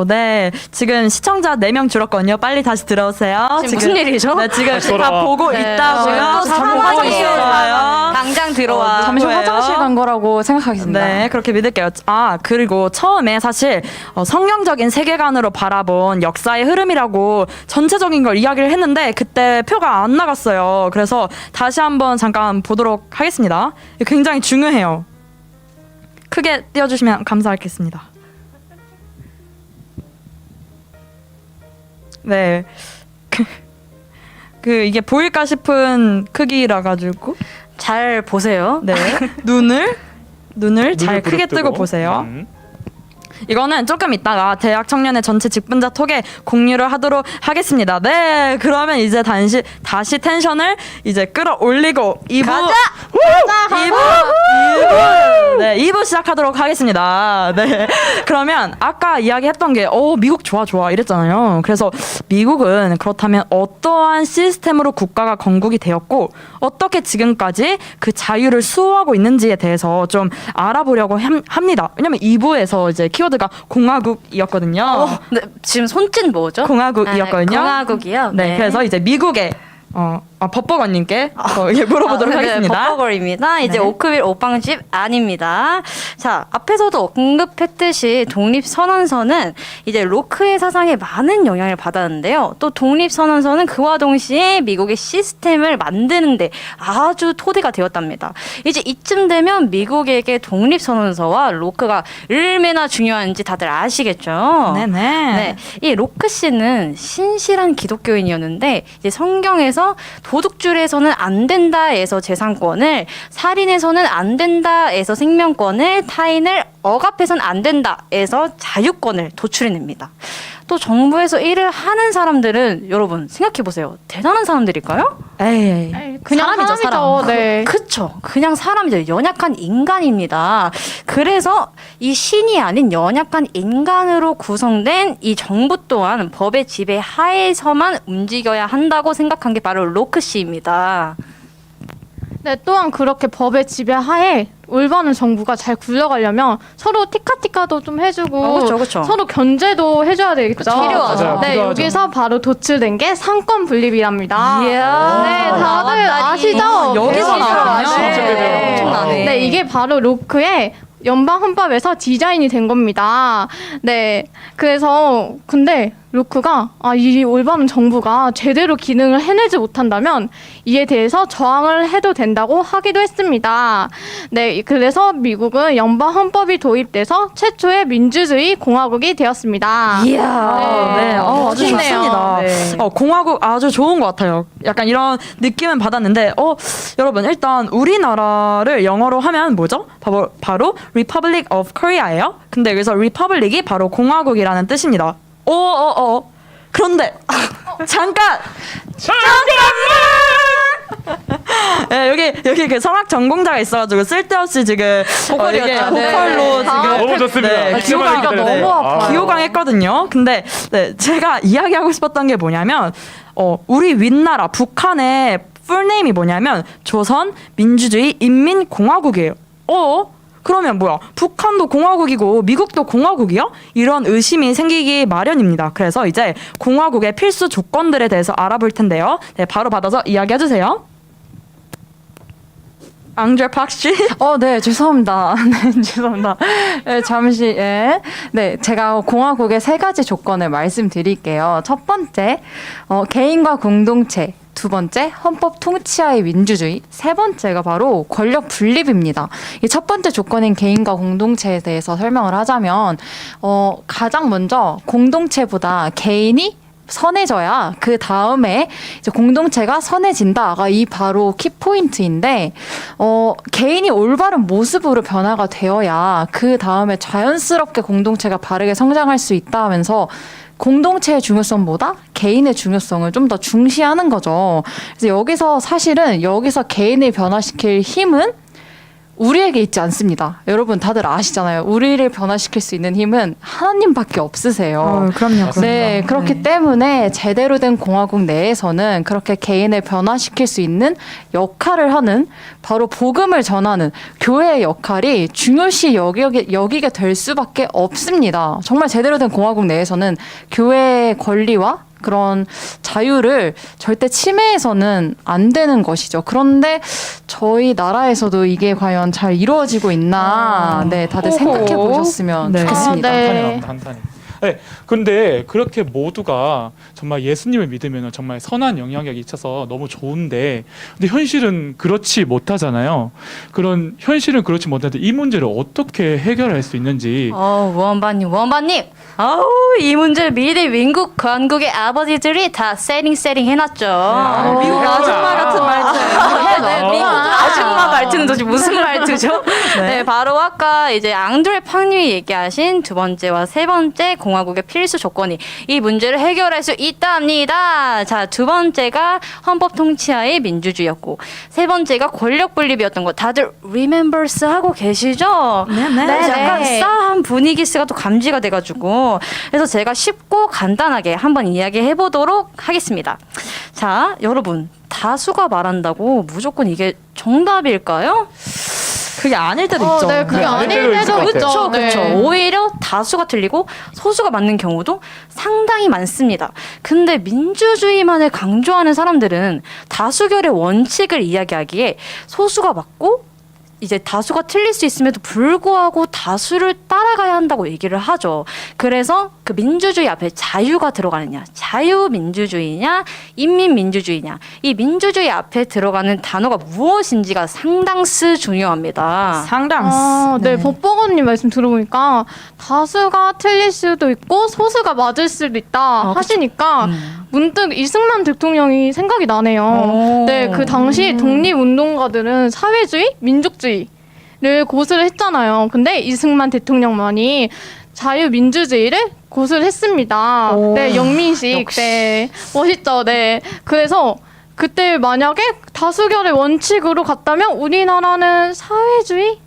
네. 지금 시청자 4명 줄었거든요. 빨리 다시 들어오세요. 지금 무슨 일이죠? 네, 지금 다시 다 돌아와. 보고 네, 있다고요. 지금 보고 화장실 있어요. 당장 들어와. 잠시 누구예요? 화장실 간 거라고 생각하겠습니다. 네, 그렇게 믿을게요. 그리고 처음에 사실 성경적인 세계관으로 바라본 역사의 흐름이라고 전체적인 걸 이야기를 했는데 그때 표가 안 나갔어요. 그래서 다시 한번 잠깐 보도록 하겠습니다. 굉장히 중요해요. 크게 띄워주시면 감사하겠습니다. 네. 이게 보일까 싶은 크기라 가지고 잘 보세요. 네. 눈을 잘 크게 뜨고 보세요. 이거는 조금 이따가 대학 청년의 전체 직분자 톡에 공유를 하도록 하겠습니다. 네, 그러면 이제 다시 텐션을 이제 끌어올리고 2부 가자! 2부 시작하도록 하겠습니다. 네, 그러면 아까 이야기했던 게 미국 좋아 이랬잖아요. 그래서 미국은 그렇다면 어떠한 시스템으로 국가가 건국이 되었고 어떻게 지금까지 그 자유를 수호하고 있는지에 대해서 좀 알아보려고 합니다. 왜냐면 2부에서 이제 키워드가 공화국이었거든요. 네, 지금 손짓 뭐죠? 공화국이었거든요. 공화국이요? 네, 그래서 이제 미국의 법버거님께 물어보도록 하겠습니다. 법버거입니다. 이제 네. 오크빌 오빵집 아닙니다. 자, 앞에서도 언급했듯이 독립선언서는 이제 로크의 사상에 많은 영향을 받았는데요. 또 독립선언서는 그와 동시에 미국의 시스템을 만드는데 아주 토대가 되었답니다. 이제 이쯤 되면 미국에게 독립선언서와 로크가 얼마나 중요한지 다들 아시겠죠? 네네. 네, 이 로크 씨는 신실한 기독교인이었는데 이제 성경에서 도둑질에서는 안 된다에서 재산권을, 살인해서는 안 된다에서 생명권을, 타인을 억압해서는 안 된다에서 자유권을 도출해냅니다. 또 정부에서 일을 하는 사람들은 여러분 생각해 보세요. 대단한 사람들일까요? 에이. 그냥 사람이죠, 사람이죠. 네. 그쵸. 그냥 사람이죠. 연약한 인간입니다. 그래서 이 신이 아닌 연약한 인간으로 구성된 이 정부 또한 법의 지배 하에서만 움직여야 한다고 생각한 게 바로 로크 씨입니다. 네, 또한 그렇게 법의 지배하에 올바른 정부가 잘 굴러가려면 서로 티카티카도 좀 해주고 그쵸. 서로 견제도 해줘야 되겠죠. 필요하죠. 맞아요. 네, 필요하죠. 여기서 바로 도출된 게 상권 분립이랍니다. 이야. 네, 다들 아시죠? 여기서 네, 나왔군요. 네. 엄청나네. 네, 이게 바로 로크의 연방 헌법에서 디자인이 된 겁니다. 네, 그래서 근데 로크가 이 올바른 정부가 제대로 기능을 해내지 못한다면 이에 대해서 저항을 해도 된다고 하기도 했습니다. 네, 그래서 미국은 연방 헌법이 도입돼서 최초의 민주주의 공화국이 되었습니다. 이야. 네, 아주 멋지네요. 좋습니다. 네. 공화국 아주 좋은 것 같아요. 약간 이런 느낌은 받았는데, 여러분 일단 우리나라를 영어로 하면 뭐죠? 바로 Republic of Korea예요. 근데 여기서 Republic이 바로 공화국이라는 뜻입니다. 그런데 잠깐. 네, 여기 그 성악 전공자가 있어가지고 쓸데없이 지금 보컬이었죠. 보컬로 네. 지금 너무 좋습니다. 네, 기억하기가 너무 아파요. 기호강했거든요. 근데 제가 이야기하고 싶었던 게 뭐냐면 우리 윗나라 북한의 풀네임이 뭐냐면 조선 민주주의 인민공화국이에요. 그러면 뭐야? 북한도 공화국이고 미국도 공화국이야? 이런 의심이 생기기 마련입니다. 그래서 이제 공화국의 필수 조건들에 대해서 알아볼 텐데요. 네, 바로 받아서 이야기해 주세요. 앙드레 박씨. 네, 죄송합니다. 네, 죄송합니다. 네, 잠시, 예. 네, 제가 공화국의 3가지 조건을 말씀드릴게요. 첫 번째, 개인과 공동체. 두 번째, 헌법 통치하의 민주주의. 세 번째가 바로 권력 분립입니다. 이 첫 번째 조건인 개인과 공동체에 대해서 설명을 하자면, 가장 먼저 공동체보다 개인이 선해져야 그 다음에 이제 공동체가 선해진다가 이 바로 키포인트인데 개인이 올바른 모습으로 변화가 되어야 그 다음에 자연스럽게 공동체가 바르게 성장할 수 있다 하면서 공동체의 중요성보다 개인의 중요성을 좀 더 중시하는 거죠. 그래서 여기서 사실은 여기서 개인을 변화시킬 힘은 우리에게 있지 않습니다. 여러분 다들 아시잖아요. 우리를 변화시킬 수 있는 힘은 하나님밖에 없으세요. 그럼요. 네, 그렇기 때문에 제대로 된 공화국 내에서는 그렇게 개인을 변화시킬 수 있는 역할을 하는 바로 복음을 전하는 교회의 역할이 중요시 여기게 될 수밖에 없습니다. 정말 제대로 된 공화국 내에서는 교회의 권리와 그런 자유를 절대 침해해서는 안 되는 것이죠. 그런데 저희 나라에서도 이게 과연 잘 이루어지고 있나, 네, 다들 생각해 보셨으면 네. 좋겠습니다. 네. 한탄이. 네, 근데 그렇게 모두가 정말 예수님을 믿으면 정말 선한 영향력이 있어서 너무 좋은데, 근데 현실은 그렇지 못하잖아요. 그런 현실은 그렇지 못한데 이 문제를 어떻게 해결할 수 있는지. 원반님. 아우, 이 문제 미리 미국 건국의 아버지들이 다 세팅 해놨죠. 미국 아줌마 같은 말투. 네, 미국 아줌마 말투는 도대체 무슨 말투죠? 네, 바로 아까 이제 앙드레 팡님이 얘기하신 두 번째와 세 번째 공화국의 필수 조건이 이 문제를 해결할 수 있답니다. 자, 두 번째가 헌법 통치하의 민주주의였고, 세 번째가 권력 분립이었던 거 다들 remembers 하고 계시죠? 네네. 그래서 약간 싸한 분위기스가 또 감지가 돼가지고, 그래서 제가 쉽고 간단하게 한번 이야기해 보도록 하겠습니다. 자, 여러분, 다수가 말한다고 무조건 이게 정답일까요? 그게 아닐 때도 있죠. 네, 그게 아닐 아닐 때도 있을 것 때도 있죠. 같아요. 그렇죠. 네. 오히려 다수가 틀리고 소수가 맞는 경우도 상당히 많습니다. 근데 민주주의만을 강조하는 사람들은 다수결의 원칙을 이야기하기에 소수가 맞고 이제 다수가 틀릴 수 있음에도 불구하고 다수를 따라가야 한다고 얘기를 하죠. 그래서 그 민주주의 앞에 자유가 들어가느냐, 자유민주주의냐, 인민민주주의냐, 이 민주주의 앞에 들어가는 단어가 무엇인지가 상당스 중요합니다. 상당스. 네, 법보건님 말씀 들어보니까 다수가 틀릴 수도 있고 소수가 맞을 수도 있다 하시니까 문득 이승만 대통령이 생각이 나네요. 오. 네, 그 당시 독립운동가들은 사회주의, 민족주의를 고수를 했잖아요. 근데 이승만 대통령만이 자유민주주의를 고수를 했습니다. 오. 네, 영민식. 역시. 네, 멋있죠. 네, 그래서 그때 만약에 다수결의 원칙으로 갔다면 우리나라는 사회주의,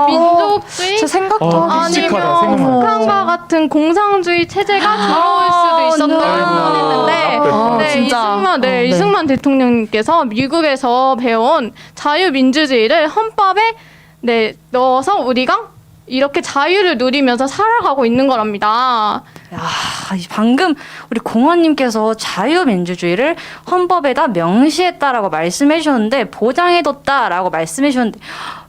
민족주의, 제 생각도 끔찍하다, 아니면 생각만 북한과 같은 공산주의 체제가 들어올 수도 있었다고 했는데 네, 진짜. 이승만 대통령님께서 미국에서 배운 자유민주주의를 헌법에 넣어서 우리가 이렇게 자유를 누리면서 살아가고 있는 거랍니다. 야, 방금 우리 공원님께서 자유민주주의를 헌법에다 명시했다라고 말씀해 주셨는데, 보장해뒀다라고 말씀해 주셨는데,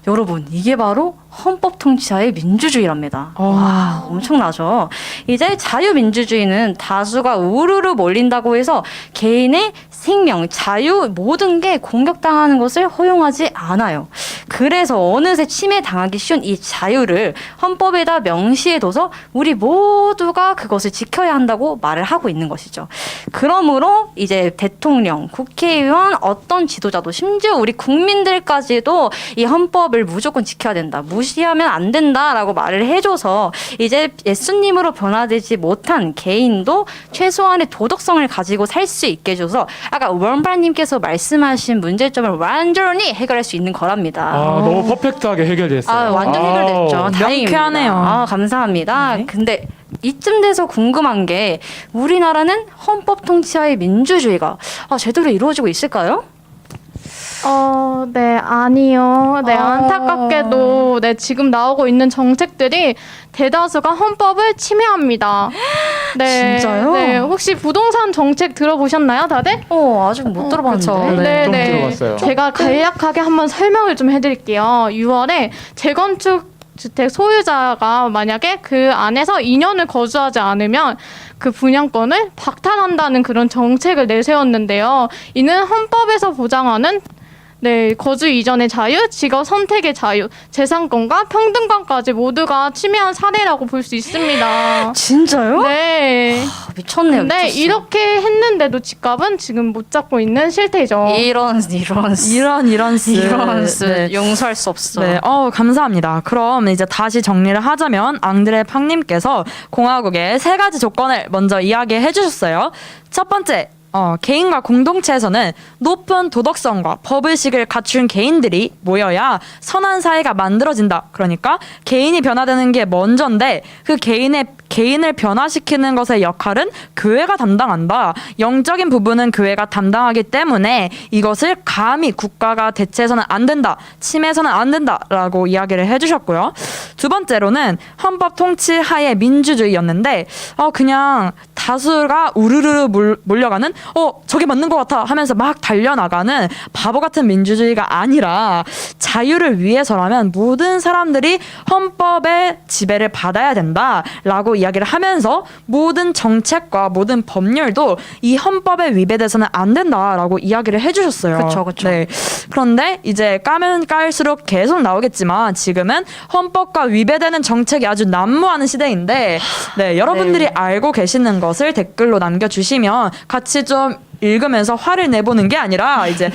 여러분, 이게 바로 헌법 통치하의 민주주의랍니다. 와, 엄청나죠? 이제 자유민주주의는 다수가 우르르 몰린다고 해서 개인의 생명, 자유, 모든 게 공격당하는 것을 허용하지 않아요. 그래서 어느새 침해당하기 쉬운 이 자유를 헌법에다 명시해둬서 우리 모두가 그것을 지켜야 한다고 말을 하고 있는 것이죠. 그러므로 이제 대통령, 국회의원, 어떤 지도자도 심지어 우리 국민들까지도 이 헌법을 무조건 지켜야 된다, 무시하면 안 된다라고 말을 해줘서 이제 예수님으로 변화되지 못한 개인도 최소한의 도덕성을 가지고 살 수 있게 해줘서 아까 원발님께서 말씀하신 문제점을 완전히 해결할 수 있는 거랍니다. 너무 퍼펙트하게 해결됐어요. 완전 해결됐죠. 다행입니다. 명쾌하네요. 감사합니다. 근데 이쯤 돼서 궁금한 게, 우리나라는 헌법 통치하의 민주주의가 제대로 이루어지고 있을까요? 네, 아니요. 네, 안타깝게도 지금 나오고 있는 정책들이 대다수가 헌법을 침해합니다. 네, 진짜요? 네, 혹시 부동산 정책 들어보셨나요, 다들? 아직 못 들어봤는데. 그쵸. 네. 좀 들어봤어요. 제가 간략하게 한번 설명을 좀 해드릴게요. 6월에 재건축 주택 소유자가 만약에 그 안에서 2년을 거주하지 않으면 그 분양권을 박탈한다는 그런 정책을 내세웠는데요. 이는 헌법에서 보장하는 거주 이전의 자유, 직업 선택의 자유, 재산권과 평등권까지 모두가 침해한 사례라고 볼 수 있습니다. 진짜요? 네. 미쳤네요. 근데 미쳤어. 이렇게 했는데도 집값은 지금 못 잡고 있는 실태죠. 이런 스. 네. 용서할 수 없어. 네, 감사합니다. 그럼 이제 다시 정리를 하자면 앙드레 팡님께서 공화국의 세 가지 조건을 먼저 이야기해 주셨어요. 첫 번째, 개인과 공동체에서는 높은 도덕성과 법의식을 갖춘 개인들이 모여야 선한 사회가 만들어진다. 그러니까 개인이 변화되는 게 먼저인데 그 개인을 변화시키는 것의 역할은 교회가 담당한다. 영적인 부분은 교회가 담당하기 때문에 이것을 감히 국가가 대체해서는 안 된다. 침해해서는 안 된다라고 이야기를 해주셨고요. 두 번째로는 헌법 통치 하에 민주주의였는데 그냥 다수가 우르르 몰려가는 저게 맞는 것 같아 하면서 막 달려나가는 바보 같은 민주주의가 아니라 자유를 위해서라면 모든 사람들이 헌법의 지배를 받아야 된다라고 이야기를 하면서 모든 정책과 모든 법률도 이 헌법에 위배돼서는 안 된다라고 이야기를 해주셨어요. 그쵸, 그쵸. 네. 그런데 이제 까면 깔수록 계속 나오겠지만 지금은 헌법과 위배되는 정책이 아주 난무하는 시대인데 여러분들이 알고 계시는 것을 댓글로 남겨주시면 같이 좀 읽으면서 화를 내보는 게 아니라 이제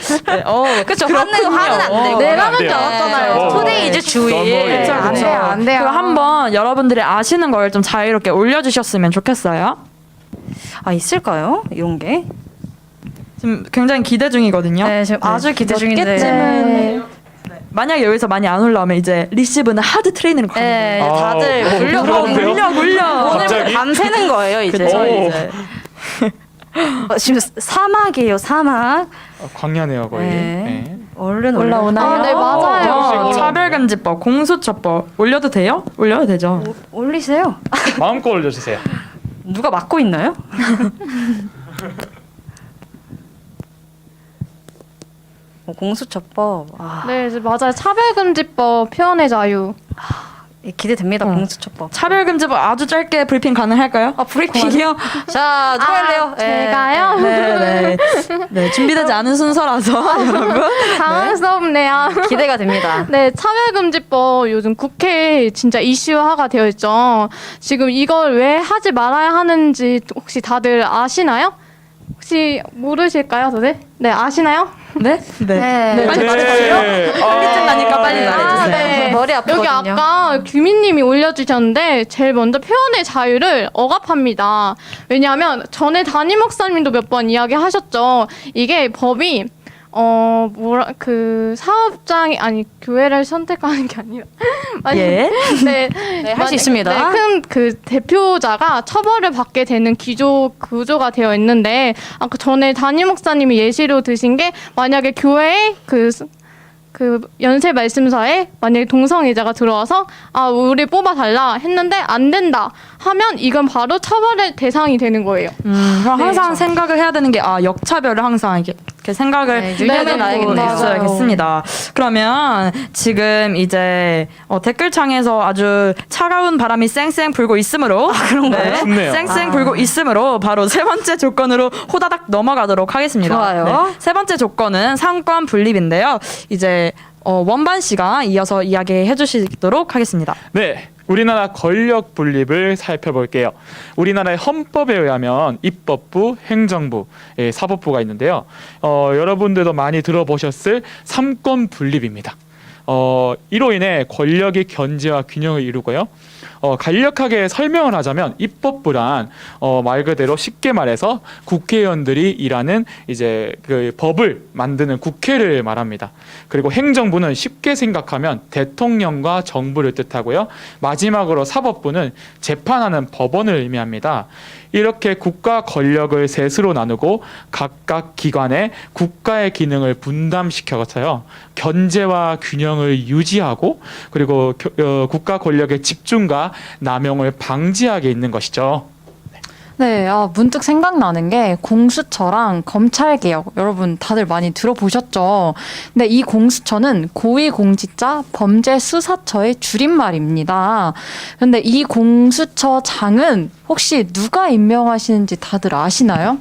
그쵸. 그렇군요. 화는 안 되고. 내가 안 하는 줄 돼요. 알았잖아요. 투데이 이제 주의. 그쵸, 안 돼요, 안 돼요. 그거 한번 여러분들이 아시는 걸 좀 자유롭게 올려주셨으면 좋겠어요. 있을까요? 이런 게? 지금 굉장히 기대 중이거든요. 네, 지금 아주 기대 중인데. 네. 만약에 여기서 많이 안 올라오면 이제 리시브는 하드 트레이닝을 가는 네, 거예요. 다들 물려. 오늘 갑자기? 밤새는 거예요, 이제. 그쵸, 오. 이제. 지금 사막이에요, 사막. 광야네요 거의. 네. 네. 얼른 올라오나요? 네, 맞아요. 차별금지법, 공수처법 올려도 돼요? 올려도 되죠. 올리세요. 마음껏 올려주세요. 누가 막고 있나요? 공수처법. 네, 맞아요. 차별금지법, 표현의 자유. 기대됩니다. 공수처법. 차별금지법 아주 짧게 브리핑 가능할까요? 브리핑이요? 자, 누가 할래요? 제가요? 네, 준비되지 않은 순서라서 여러분. 당황스럽네요. 기대가 됩니다. 네, 차별금지법 요즘 국회에 진짜 이슈화가 되어 있죠. 지금 이걸 왜 하지 말아야 하는지 혹시 다들 아시나요? 혹시 모르실까요, 다들? 네, 아시나요? 네? 네. 빨리 말해주세요. 빨리 끝나니까 빨리 말해주세요. 네. 머리 아프거든요. 여기 아까 규민님이 올려주셨는데 제일 먼저 표현의 자유를 억압합니다. 왜냐하면 전에 담임 목사님도 몇 번 이야기하셨죠. 이게 법이 사업장이 아니 교회를 선택하는 게 아니라 예. 네, 할 수 있습니다. 네, 큰 그 대표자가 처벌을 받게 되는 구조가 되어 있는데 아까 전에 담임 목사님이 예시로 드신 게 만약에 교회에 그 연세 말씀서에 만약에 동성애자가 들어와서 우리 뽑아달라 했는데 안 된다 하면 이건 바로 처벌의 대상이 되는 거예요. 그럼 네, 항상 그렇죠. 생각을 해야 되는 게 역차별을 항상 이렇게 생각을 네, 유념해 놔야겠네요. 있어야겠습니다. 그러면 지금 이제 댓글창에서 아주 차가운 바람이 쌩쌩 불고 있으므로 그런가요? 춥네요. 쌩쌩 불고 있으므로 바로 세 번째 조건으로 호다닥 넘어가도록 하겠습니다. 좋아요. 네, 세 번째 조건은 상권 분립인데요. 이제 원반 씨가 이어서 이야기해 주시도록 하겠습니다. 네. 우리나라 권력 분립을 살펴볼게요. 우리나라의 헌법에 의하면 입법부, 행정부, 사법부가 있는데요. 여러분들도 많이 들어보셨을 삼권 분립입니다. 이로 인해 권력의 견제와 균형을 이루고요. 간략하게 설명을 하자면 입법부란 말 그대로 쉽게 말해서 국회의원들이 일하는 이제 그 법을 만드는 국회를 말합니다. 그리고 행정부는 쉽게 생각하면 대통령과 정부를 뜻하고요. 마지막으로 사법부는 재판하는 법원을 의미합니다. 이렇게 국가 권력을 셋으로 나누고 각각 기관에 국가의 기능을 분담시켜서요. 견제와 균형을 유지하고 그리고 국가 권력의 집중과 남용을 방지하게 있는 것이죠. 네, 문득 생각나는 게 공수처랑 검찰개혁 여러분 다들 많이 들어보셨죠? 근데 이 공수처는 고위공직자 범죄수사처의 줄임말입니다. 근데 이 공수처장은 혹시 누가 임명하시는지 다들 아시나요?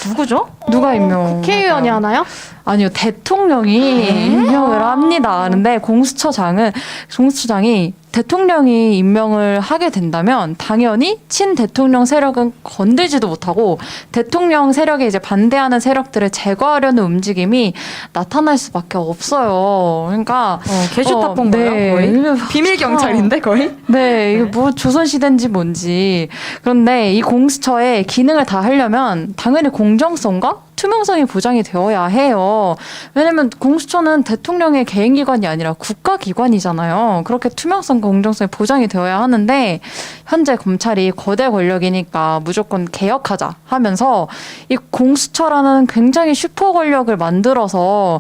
누구죠? 누가 임명? 국회의원이 하나요? 아니요, 대통령이 임명을 합니다. 근데 공수처장이 대통령이 임명을 하게 된다면 당연히 친대통령 세력은 건들지도 못하고 대통령 세력에 이제 반대하는 세력들을 제거하려는 움직임이 나타날 수밖에 없어요. 그러니까 개슈타 본 거예요, 네. 거의? 비밀 경찰인데 거의? 네, 이게 뭐 조선시대인지 뭔지. 그런데 이 공수처의 기능을 다 하려면 당연히 공정성과 투명성이 보장이 되어야 해요. 왜냐면 공수처는 대통령의 개인기관이 아니라 국가기관이잖아요. 그렇게 투명성과 공정성이 보장이 되어야 하는데 현재 검찰이 거대 권력이니까 무조건 개혁하자 하면서 이 공수처라는 굉장히 슈퍼 권력을 만들어서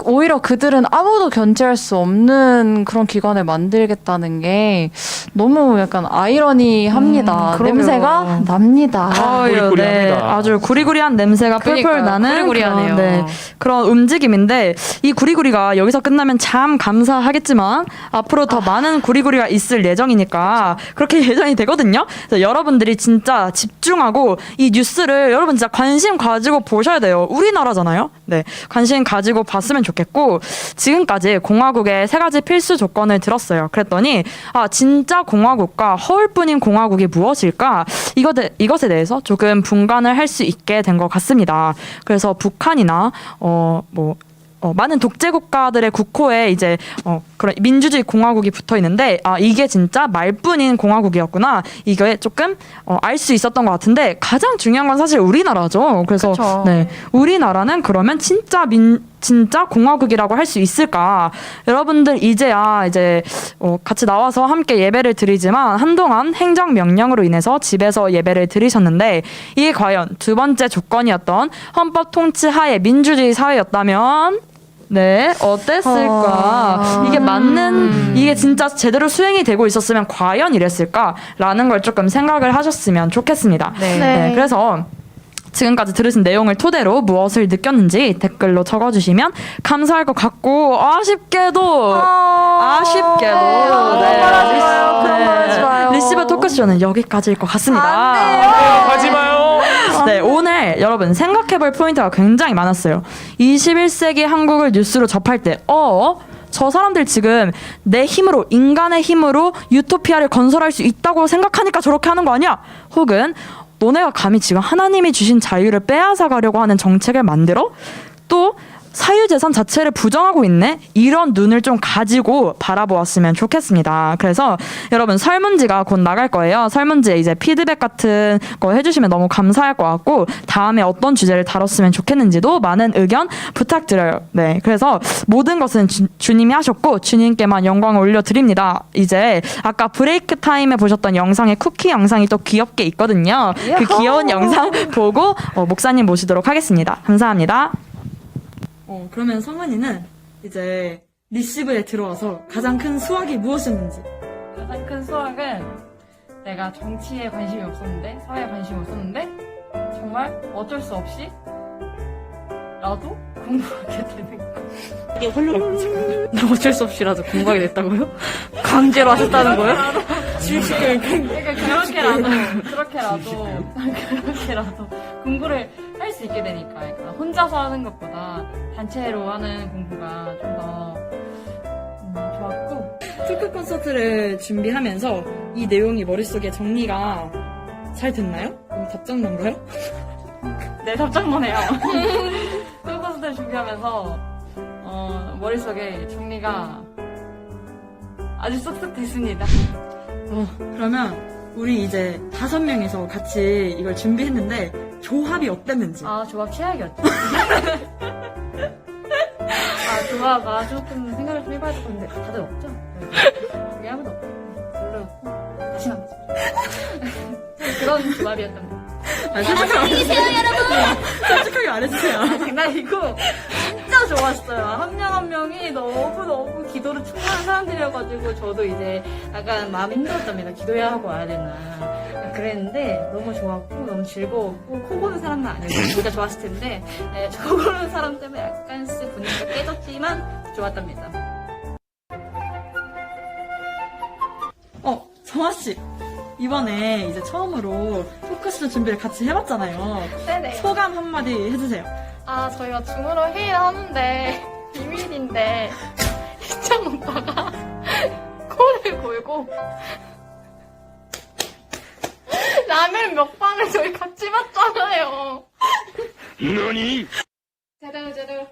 오히려 그들은 아무도 견제할 수 없는 그런 기관을 만들겠다는 게 너무 약간 아이러니합니다. 그러게요. 냄새가 납니다. 구리구리합니다. 아주 구리구리한 냄새가 펄펄 그러니까요. 나는 구리구리하네요. 그런 움직임인데 이 구리구리가 여기서 끝나면 참 감사하겠지만 앞으로 더 많은 구리구리가 있을 예정이니까 그렇게 예정이 되거든요. 그래서 여러분들이 진짜 집중하고 이 뉴스를 여러분 진짜 관심 가지고 보셔야 돼요. 우리나라잖아요. 네, 관심 가지고 봤으면 좋겠고 지금까지 공화국의 3가지 필수 조건을 들었어요. 그랬더니 진짜 공화국과 허울뿐인 공화국이 무엇일까? 이것에 대해서 조금 분간을 할 수 있게 된 것 같습니다. 그래서 북한이나 많은 독재 국가들의 국호에 이제 그런 민주주의 공화국이 붙어 있는데 이게 진짜 말뿐인 공화국이었구나. 이게 조금 알 수 있었던 것 같은데 가장 중요한 건 사실 우리나라죠. 그래서 그쵸. 네, 우리나라는 그러면 진짜 공화국이라고 할 수 있을까? 여러분들 이제야 같이 나와서 함께 예배를 드리지만 한동안 행정명령으로 인해서 집에서 예배를 드리셨는데 이게 과연 2번째 조건이었던 헌법 통치 하에 민주주의 사회였다면 네, 어땠을까? 이게 진짜 제대로 수행이 되고 있었으면 과연 이랬을까라는 걸 조금 생각을 하셨으면 좋겠습니다. 네. 그래서 지금까지 들으신 내용을 토대로 무엇을 느꼈는지 댓글로 적어주시면 감사할 것 같고 아쉽게도 그런 말 하지 마요. 그런 말 하지 마요. 리시브 토크쇼는 여기까지일 것 같습니다. 가지 마요. 네, 오늘 여러분 생각해볼 포인트가 굉장히 많았어요. 21세기 한국을 뉴스로 접할 때 저 사람들 지금 내 힘으로 인간의 힘으로 유토피아를 건설할 수 있다고 생각하니까 저렇게 하는 거 아니야? 혹은 너네가 감히 지금 하나님이 주신 자유를 빼앗아 가려고 하는 정책을 만들어? 또 사유재산 자체를 부정하고 있네? 이런 눈을 좀 가지고 바라보았으면 좋겠습니다. 그래서 여러분 설문지가 곧 나갈 거예요. 설문지에 이제 피드백 같은 거 해주시면 너무 감사할 것 같고 다음에 어떤 주제를 다뤘으면 좋겠는지도 많은 의견 부탁드려요. 네, 그래서 모든 것은 주님이 하셨고 주님께만 영광을 올려드립니다. 이제 아까 브레이크 타임에 보셨던 영상에 쿠키 영상이 또 귀엽게 있거든요. 그 귀여운 영상 보고 목사님 모시도록 하겠습니다. 감사합니다. 그러면 성은이는 이제 리시브에 들어와서 가장 큰 수확이 무엇이었는지. 가장 큰 수학은 내가 정치에 관심이 없었는데 사회에 관심이 없었는데 정말 어쩔 수 없이 나도 공부하게 되는 거. 나 어쩔 수 없이라도 공부하게 됐다고요? 강제로 하셨다는 거예요? 그렇게라도 공부를 할 수 있게 되니까 그러니까 혼자서 하는 것보다 단체로 하는 공부가 좀 더 좋았고 토크 콘서트를 준비하면서 이 내용이 머릿속에 정리가 잘 됐나요? 너무 답장난가요? 네, 답장만 해요. 콘서트를 준비하면서 머릿속에 정리가 아주 쏙쏙 됐습니다. 그러면 우리 이제 5명이서 같이 이걸 준비했는데 조합이 어땠는지. 조합 최악이었죠. 조합 조금 생각을 좀 해봐야 될 건데 다들 없죠? 여기 아무도 없고 별로였고 다시 나왔죠. 그런 조합이었답니다. 솔직하게 말해주세요. 장난이고 진짜 좋았어요. 한 명 한 명이 너무 기도로 충만한 사람들이어가지고 저도 이제 약간 마음이 힘들었답니다. 기도해야 하고 와야 되나 그랬는데 너무 좋았고 너무 즐거웠고 코 고는 사람은 아니고 진짜 좋았을 텐데 코 고는 사람 때문에 약간씩 분위기가 깨졌지만 좋았답니다. 정아씨. 이번에 이제 처음으로 토크쇼 준비를 같이 해봤잖아요. 네네. 소감 한마디 해주세요. 저희가 줌으로 회의를 하는데 비밀인데 희정 오빠가 코를 목숨을 걸고 라면 먹방을 저희 같이 봤잖아요. 너니? 제대로.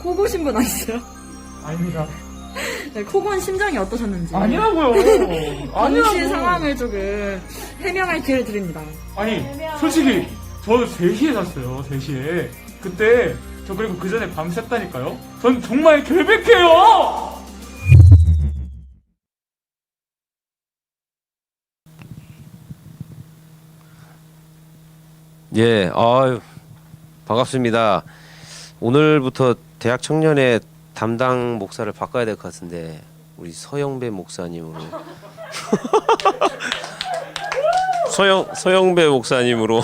코 고신 분 아니세요? 아닙니다. 네, 코곤 심정이 어떠셨는지. 아니라고요. 당시의 상황을 조금 해명할 기회를 드립니다. 아니 솔직히 저 3시에 잤어요. 3시에. 그때 저 그리고 그 전에 밤샜다니까요. 전 정말 결백해요. 예, 아유, 반갑습니다. 오늘부터 대학 청년의 담당 목사를 바꿔야 될 것 같은데 우리 서영배 목사님으로 서영배 목사님으로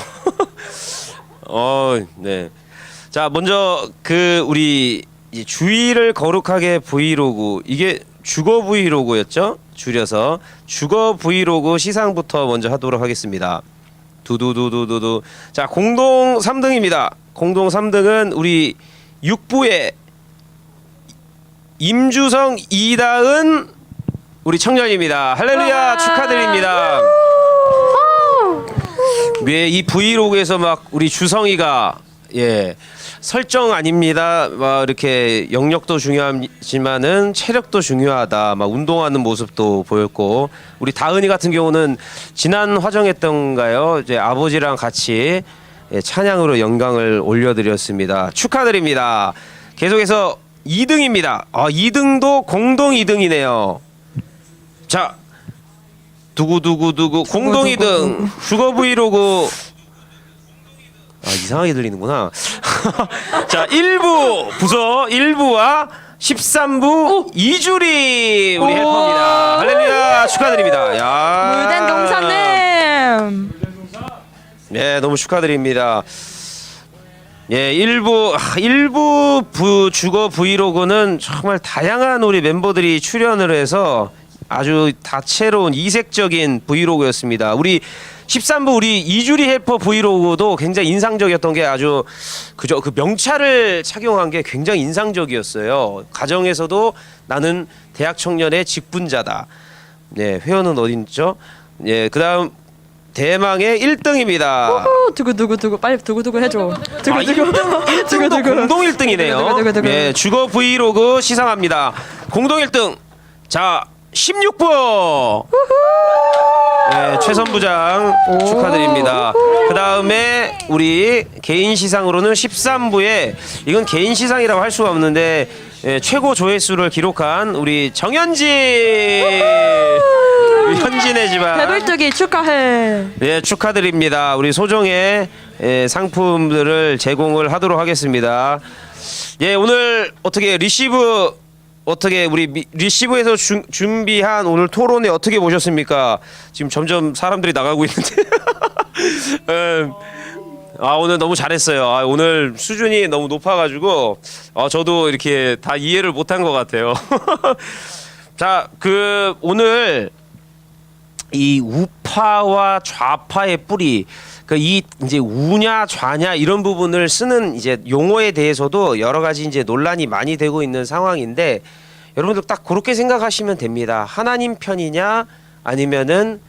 네. 자, 먼저 그 우리 이 주의를 거룩하게 브이로그, 이게 주거 브이로그였죠? 줄여서 주거 브이로그 시상부터 먼저 하도록 하겠습니다. 두두두두두두. 자, 공동 3등입니다. 공동 3등은 우리 6부의 임주성, 이다은 우리 청년입니다. 할렐루야, 축하드립니다. 네, 이 브이로그에서 막 우리 주성이가 설정 아닙니다. 막 이렇게 영역도 중요하지만은 체력도 중요하다. 막 운동하는 모습도 보였고, 우리 다은이 같은 경우는 지난 화정했던가요? 이제 아버지랑 같이 찬양으로 영광을 올려드렸습니다. 축하드립니다. 계속해서 2등입니다. 2등도 공동 2등이네요. 자, 두구두구두구 공동 2등 주거 브이로그. 이상하게 들리는구나. 자, 1부 부서 1부와 13부 이주리 우리 헬퍼입니다. 할렐루야, 축하드립니다. 야. 물된 동사님. 네, 너무 축하드립니다. 예, 1부 주거 브이로그는 정말 다양한 우리 멤버들이 출연을 해서 아주 다채로운 이색적인 브이로그였습니다. 우리 13부 우리 이주리 헬퍼 브이로그도 굉장히 인상적이었던 게 아주 그저 그 명찰을 착용한 게 굉장히 인상적이었어요. 가정에서도 나는 대학 청년의 직분자다. 네, 회원은 어디 있죠? 예, 그다음 대망의 1등입니다. 두구두구두구 빨리 두구두구 해줘. 두구두구. 1등도 공동 1등이네요. 두구두구두구. 네, 주거 브이로그 시상합니다. 공동 1등. 자, 16부. 네, 최선 부장 축하드립니다. 그 다음에 우리 개인 시상으로는 13부에, 이건 개인 시상이라고 할 수가 없는데 최고 조회수를 기록한 우리 정현진, 현진의 집안 배불뚝이 축하해. 네, 축하드립니다. 우리 소정의 상품들을 제공을 하도록 하겠습니다. 예, 오늘 어떻게 리시브, 어떻게 우리 리시브에서 준비한 오늘 토론회 어떻게 보셨습니까? 지금 점점 사람들이 나가고 있는데 오늘 너무 잘했어요. 오늘 수준이 너무 높아가지고 저도 이렇게 다 이해를 못한 것 같아요. 자, 그 오늘 이 우파와 좌파의 뿌리, 그 이 이제 우냐 좌냐 이런 부분을 쓰는 이제 용어에 대해서도 여러 가지 이제 논란이 많이 되고 있는 상황인데, 여러분들 딱 그렇게 생각하시면 됩니다. 하나님 편이냐 아니면은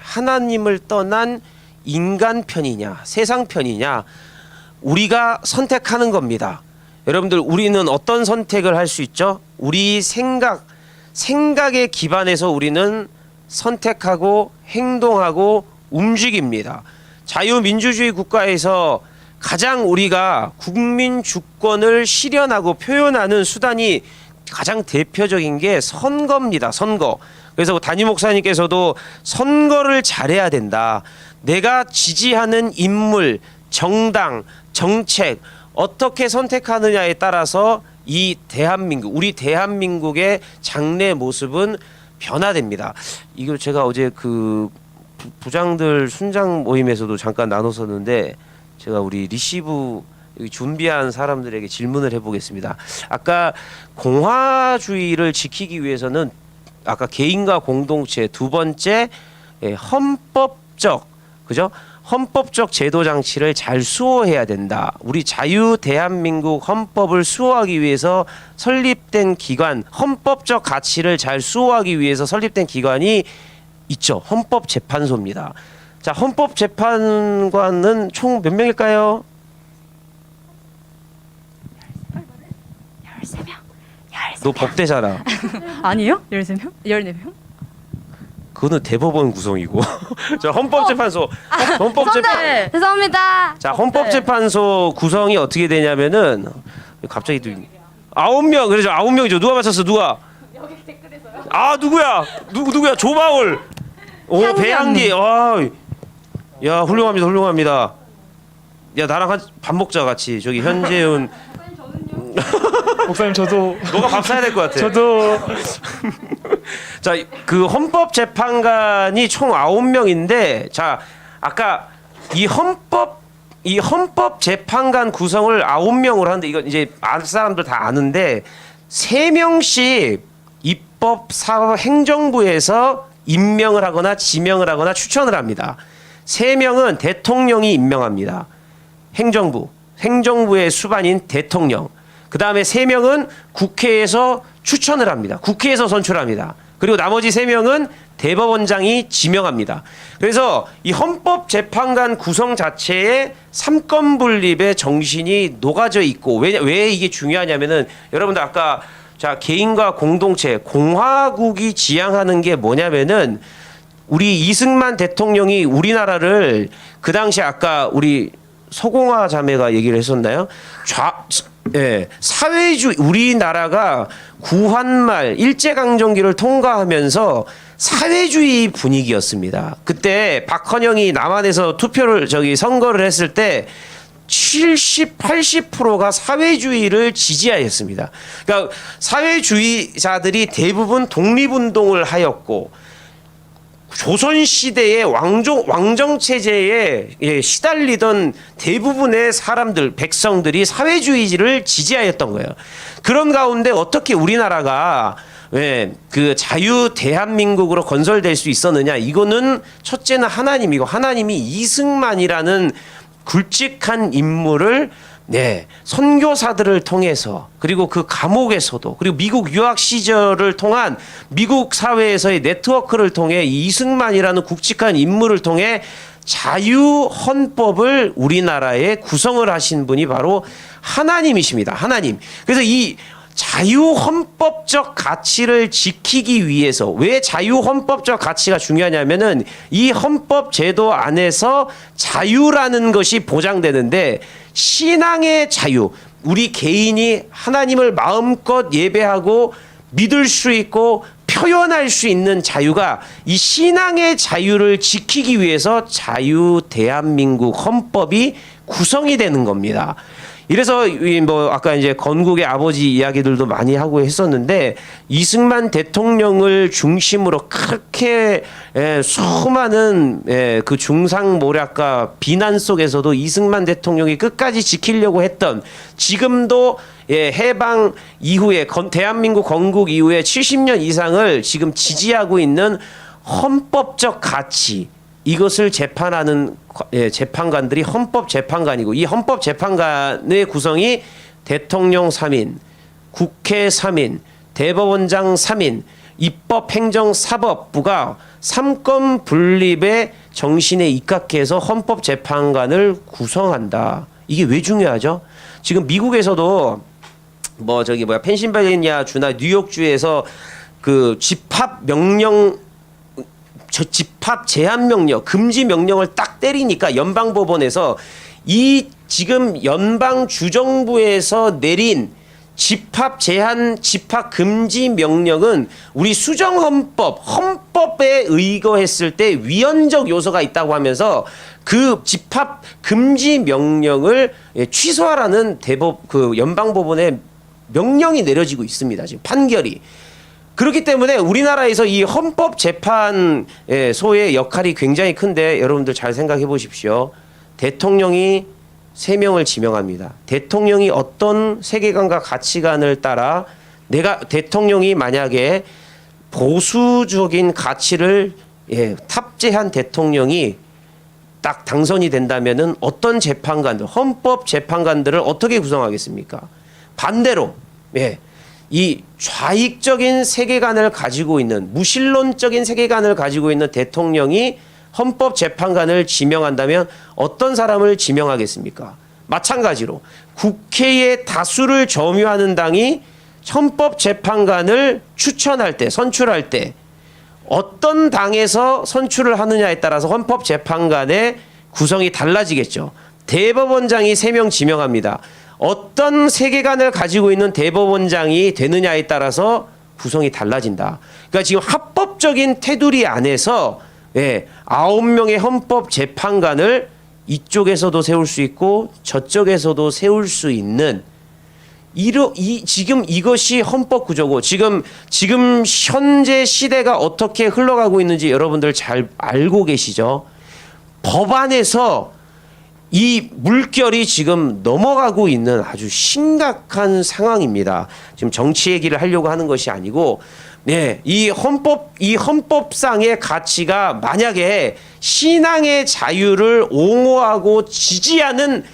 하나님을 떠난 인간 편이냐 세상 편이냐, 우리가 선택하는 겁니다. 여러분들, 우리는 어떤 선택을 할 수 있죠? 우리 생각에 기반해서 우리는 선택하고 행동하고 움직입니다. 자유민주주의 국가에서 가장 우리가 국민 주권을 실현하고 표현하는 수단이 가장 대표적인 게 선거입니다. 선거. 그래서 담임 목사님께서도 선거를 잘해야 된다. 내가 지지하는 인물, 정당, 정책 어떻게 선택하느냐에 따라서 이 대한민국, 우리 대한민국의 장래 모습은 변화됩니다. 이걸 제가 어제 그 부장들 순장 모임에서도 잠깐 나눴었는데, 제가 우리 리시브 준비한 사람들에게 질문을 해보겠습니다. 아까 공화주의를 지키기 위해서는 아까 개인과 공동체, 두 번째 헌법적, 그죠? 헌법적 제도 장치를 잘 수호해야 된다. 우리 자유 대한민국 헌법을 수호하기 위해서 설립된 기관, 헌법적 가치를 잘 수호하기 위해서 설립된 기관이 있죠. 헌법재판소입니다. 자, 헌법재판관은 총 몇 명일까요? 13명. 너 법대잖아. 아니요? 13명? 14명? 그거는 대법원 구성이고. 자, 헌법재판소. 헌법재판. 죄송합니다. 자, 헌법재판소 구성이 어떻게 되냐면은 갑자기 또 9명. 그렇죠. 9명이죠. 누가 맞췄어? 누가? 아, 누구야? 누구야? 조마울. 오, 배양기. 아. 야, 훌륭합니다. 훌륭합니다. 야, 나랑 밥 먹자 같이. 저기 현재훈. 목사님 저도 너가 밥 사야 될 것 같아. 저도 자, 그 헌법재판관이 총 9명인데, 자, 아까 이 헌법재판관 구성을 9명으로 하는데, 이거 이제 알 사람들 다 아는데, 3명씩 입법, 사법, 행정부에서 임명을 하거나 지명을 하거나 추천을 합니다. 3명은 대통령이 임명합니다. 행정부의 수반인 대통령. 그 다음에 3명은 국회에서 추천을 합니다. 국회에서 선출합니다. 그리고 나머지 3명은 대법원장이 지명합니다. 그래서 이 헌법재판관 구성 자체에 삼권 분립의 정신이 녹아져 있고, 왜 이게 중요하냐면은, 여러분들 아까 자, 개인과 공동체, 공화국이 지향하는 게 뭐냐면은, 우리 이승만 대통령이 우리나라를 그 당시 아까 우리 서공화 자매가 얘기를 했었나요? 사회주의, 우리나라가 구한말 일제강점기를 통과하면서 사회주의 분위기였습니다. 그때 박헌영이 남한에서 선거를 했을 때 70, 80%가 사회주의를 지지하였습니다. 그러니까 사회주의자들이 대부분 독립운동을 하였고, 조선시대의 왕정체제에 시달리던 대부분의 사람들, 백성들이 사회주의를 지지하였던 거예요. 그런 가운데 어떻게 우리나라가 그 자유 대한민국으로 건설될 수 있었느냐? 이거는 첫째는 하나님이고, 하나님이 이승만이라는 굵직한 인물을 선교사들을 통해서, 그리고 그 감옥에서도, 그리고 미국 유학 시절을 통한 미국 사회에서의 네트워크를 통해 이승만이라는 굵직한 인물을 통해 자유 헌법을 우리나라에 구성을 하신 분이 바로 하나님이십니다. 하나님. 그래서 이 자유 헌법적 가치를 지키기 위해서, 왜 자유 헌법적 가치가 중요하냐면은 이 헌법 제도 안에서 자유라는 것이 보장되는데, 신앙의 자유, 우리 개인이 하나님을 마음껏 예배하고 믿을 수 있고 표현할 수 있는 자유가, 이 신앙의 자유를 지키기 위해서 자유 대한민국 헌법이 구성이 되는 겁니다. 이래서 아까 이제 건국의 아버지 이야기들도 많이 하고 했었는데, 이승만 대통령을 중심으로 그렇게 수많은 그 중상모략과 비난 속에서도 이승만 대통령이 끝까지 지키려고 했던, 지금도 해방 이후에 대한민국 건국 이후에 70년 이상을 지금 지지하고 있는 헌법적 가치, 이것을 재판하는 재판관들이 헌법재판관이고, 이 헌법재판관의 구성이 대통령 3인, 국회 3인, 대법원장 3인, 입법행정사법부가 삼권 분립의 정신에 입각해서 헌법재판관을 구성한다. 이게 왜 중요하죠? 지금 미국에서도 펜실베니아 주나 뉴욕주에서 그 집합 제한 명령, 금지 명령을 딱 때리니까 연방법원에서 이 지금 연방 주정부에서 내린 집합 제한, 집합 금지 명령은 우리 헌법에 의거했을 때 위헌적 요소가 있다고 하면서 그 집합 금지 명령을 취소하라는 연방법원의 명령이 내려지고 있습니다. 지금 판결이. 그렇기 때문에 우리나라에서 이 헌법재판소의 역할이 굉장히 큰데, 여러분들 잘 생각해 보십시오. 대통령이 3명을 지명합니다. 대통령이 어떤 세계관과 가치관을 따라, 대통령이 만약에 보수적인 가치를 탑재한 대통령이 딱 당선이 된다면은 어떤 재판관들, 헌법 재판관들을 어떻게 구성하겠습니까? 반대로 이 좌익적인 세계관을 가지고 있는 무신론적인 세계관을 가지고 있는 대통령이 헌법 재판관을 지명한다면 어떤 사람을 지명하겠습니까? 마찬가지로 국회의 다수를 점유하는 당이 헌법 재판관을 추천할 때, 선출할 때 어떤 당에서 선출을 하느냐에 따라서 헌법 재판관의 구성이 달라지겠죠. 대법원장이 3명 지명합니다. 어떤 세계관을 가지고 있는 대법원장이 되느냐에 따라서 구성이 달라진다. 그러니까 지금 합법적인 테두리 안에서 9명의 헌법 재판관을 이쪽에서도 세울 수 있고 저쪽에서도 세울 수 있는 지금 이것이 헌법 구조고 지금 현재 시대가 어떻게 흘러가고 있는지 여러분들 잘 알고 계시죠? 법안에서 이 물결이 지금 넘어가고 있는 아주 심각한 상황입니다. 지금 정치 얘기를 하려고 하는 것이 아니고, 이 헌법상의 가치가 만약에 신앙의 자유를 옹호하고 지지하는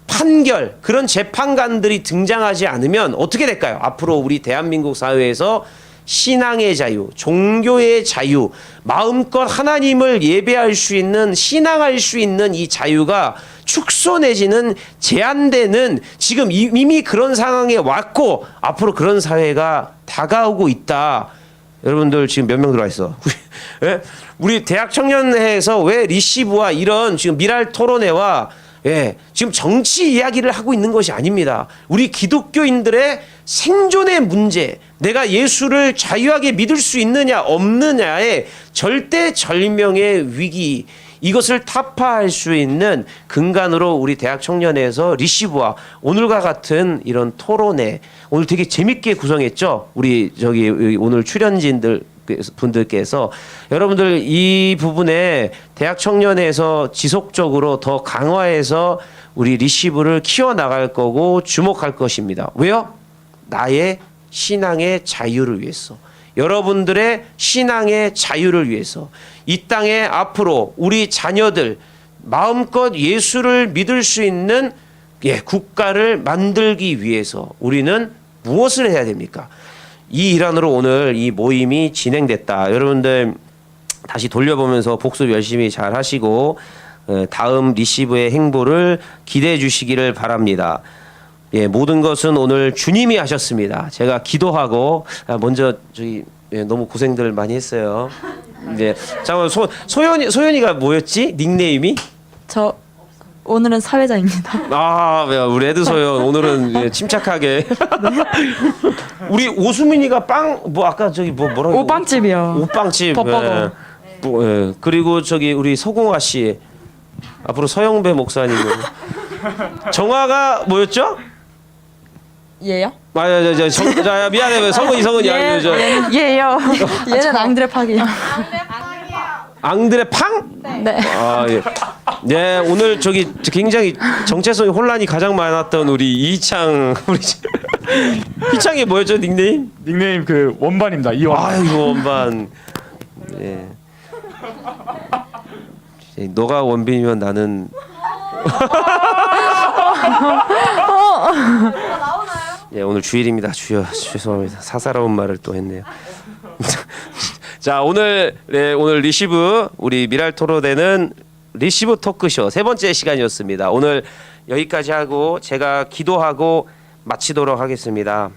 판결, 그런 재판관들이 등장하지 않으면 어떻게 될까요? 앞으로 우리 대한민국 사회에서 신앙의 자유, 종교의 자유, 마음껏 하나님을 예배할 수 있는, 신앙할 수 있는 이 자유가 축소 내지는 제한되는, 지금 이미 그런 상황에 왔고 앞으로 그런 사회가 다가오고 있다. 여러분들 지금 몇 명 들어와 있어? 우리 대학 청년회에서 왜 리시브와 이런 지금 미랄 토론회와 지금 정치 이야기를 하고 있는 것이 아닙니다. 우리 기독교인들의 생존의 문제, 내가 예수를 자유하게 믿을 수 있느냐 없느냐의 절대절명의 위기, 이것을 타파할 수 있는 근간으로 우리 대학 청년회에서 리시브와 오늘과 같은 이런 토론회, 오늘 되게 재밌게 구성했죠. 우리 오늘 출연진들 분들께서 여러분들 이 부분에 대학 청년회에서 지속적으로 더 강화해서 우리 리시브를 키워나갈 거고 주목할 것입니다. 왜요? 나의 신앙의 자유를 위해서, 여러분들의 신앙의 자유를 위해서, 이 땅에 앞으로 우리 자녀들 마음껏 예수를 믿을 수 있는 국가를 만들기 위해서 우리는 무엇을 해야 됩니까? 이 일환으로 오늘 이 모임이 진행됐다. 여러분들 다시 돌려보면서 복습 열심히 잘 하시고 다음 리시브의 행보를 기대해 주시기를 바랍니다. 모든 것은 오늘 주님이 하셨습니다. 제가 기도하고 먼저 너무 고생들 많이 했어요. 잠깐 소연이가 뭐였지? 닉네임이? 저 오늘은 사회자입니다. 우리 에드 소연 오늘은 침착하게. 우리 오수민이가 아까 뭐라고? 오빵집이요. 오빵집. 덮어도. 그리고 우리 서공화 씨 앞으로 서영배 목사님으로. 정화가 뭐였죠? 얘요? 미안해. 성은이 얘요. 얘는 앙드레팍이요. 앙드레 팡? 네. 오늘 굉장히 정체성이 혼란이 가장 많았던 우리 이창, 이창이 뭐였죠 닉네임? 닉네임 그 원반입니다. 이원. 이거 원반. 너가 원빈이면 나는. 오늘 주일입니다. 주여 죄송합니다. 사사로운 말을 또 했네요. 자, 오늘 리시브 우리 미랄 토론회는 리시브 토크쇼 3번째 시간이었습니다. 오늘 여기까지 하고 제가 기도하고 마치도록 하겠습니다.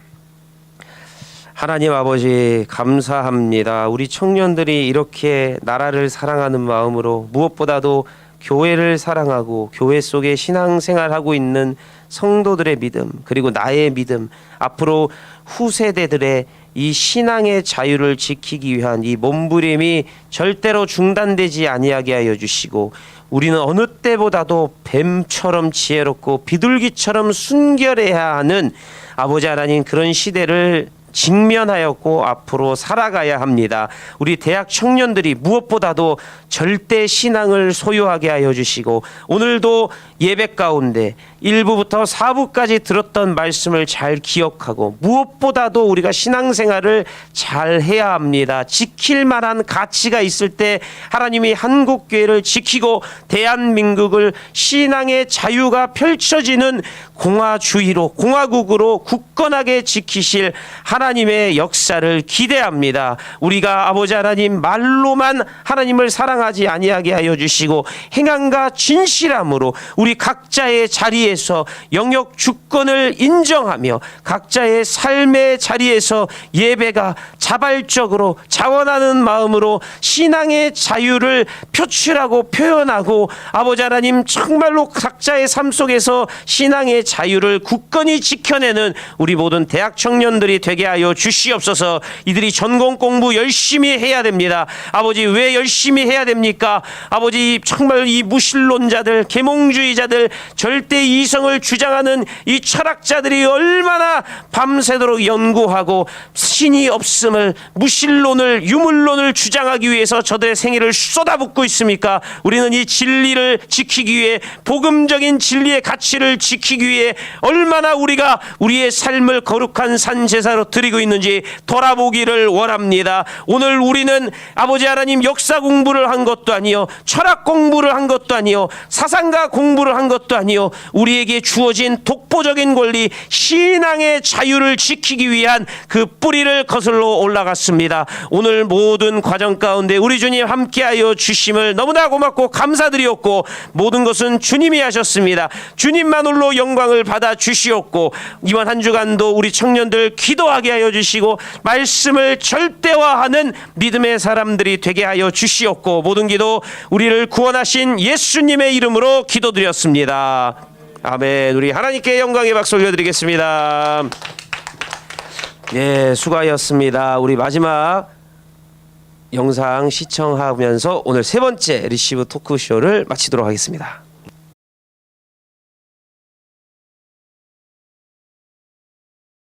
하나님 아버지 감사합니다. 우리 청년들이 이렇게 나라를 사랑하는 마음으로 무엇보다도 교회를 사랑하고 교회 속에 신앙생활하고 있는 성도들의 믿음, 그리고 나의 믿음, 앞으로 후세대들의 이 신앙의 자유를 지키기 위한 이 몸부림이 절대로 중단되지 아니하게 하여 주시고, 우리는 어느 때보다도 뱀처럼 지혜롭고 비둘기처럼 순결해야 하는 아버지 하나님 그런 시대를 직면하였고 앞으로 살아가야 합니다. 우리 대학 청년들이 무엇보다도 절대 신앙을 소유하게 하여 주시고, 오늘도 예배 가운데 1부부터 4부까지 들었던 말씀을 잘 기억하고 무엇보다도 우리가 신앙생활을 잘 해야 합니다. 지킬 만한 가치가 있을 때 하나님이 한국교회를 지키고 대한민국을 신앙의 자유가 펼쳐지는 공화주의로 공화국으로 굳건하게 지키실 하나님의 역사를 기대합니다. 우리가 아버지 하나님 말로만 하나님을 사랑하지 아니하게 하여 주시고 행함과 진실함으로 우리 각자의 자리에서 영역 주권을 인정하며 각자의 삶의 자리에서 예배가 자발적으로 자원하는 마음으로 신앙의 자유를 표출하고 표현하고 아버지 하나님 정말로 각자의 삶 속에서 신앙의 자유를 굳건히 지켜내는 우리 모든 대학 청년들이 되게 하여 주시옵소서. 이들이 전공 공부 열심히 해야 됩니다. 아버지 왜 열심히 해야 됩니까? 아버지 정말 이 무신론자들 계몽주의자들 절대 이성을 주장하는 이 철학자들이 얼마나 밤새도록 연구하고 신이 없음을 무신론을 유물론을 주장하기 위해서 저들의 생애를 쏟아붓고 있습니까? 우리는 이 진리를 지키기 위해 복음적인 진리의 가치를 지키기 위해 얼마나 우리가 우리의 삶을 거룩한 산제사로 드리고 있는지 돌아보기를 원합니다. 오늘 우리는 아버지 하나님 역사 공부를 한 것도 아니요 철학 공부를 한 것도 아니요 사상가 공부를 한 것도 아니요 우리에게 주어진 독보적인 권리 신앙의 자유를 지키기 위한 그 뿌리를 거슬러 올라갔습니다. 오늘 모든 과정 가운데 우리 주님 함께하여 주심을 너무나 고맙고 감사드리었고 모든 것은 주님이 하셨습니다. 주님만 홀로 영광을 받아 주시옵고 이번 한 주간도 우리 청년들 기도하게 하여 주시고 말씀을 절대화하는 믿음의 사람들이 되게 하여 주시옵고 모든 기도 우리를 구원하신 예수님의 이름으로 기도드렸습니다. 아멘. 우리 하나님께 영광의 박수 올려드리겠습니다. 예, 수고하셨습니다. 우리 마지막 영상 시청하면서 오늘 세 번째 리시브 토크쇼를 마치도록 하겠습니다.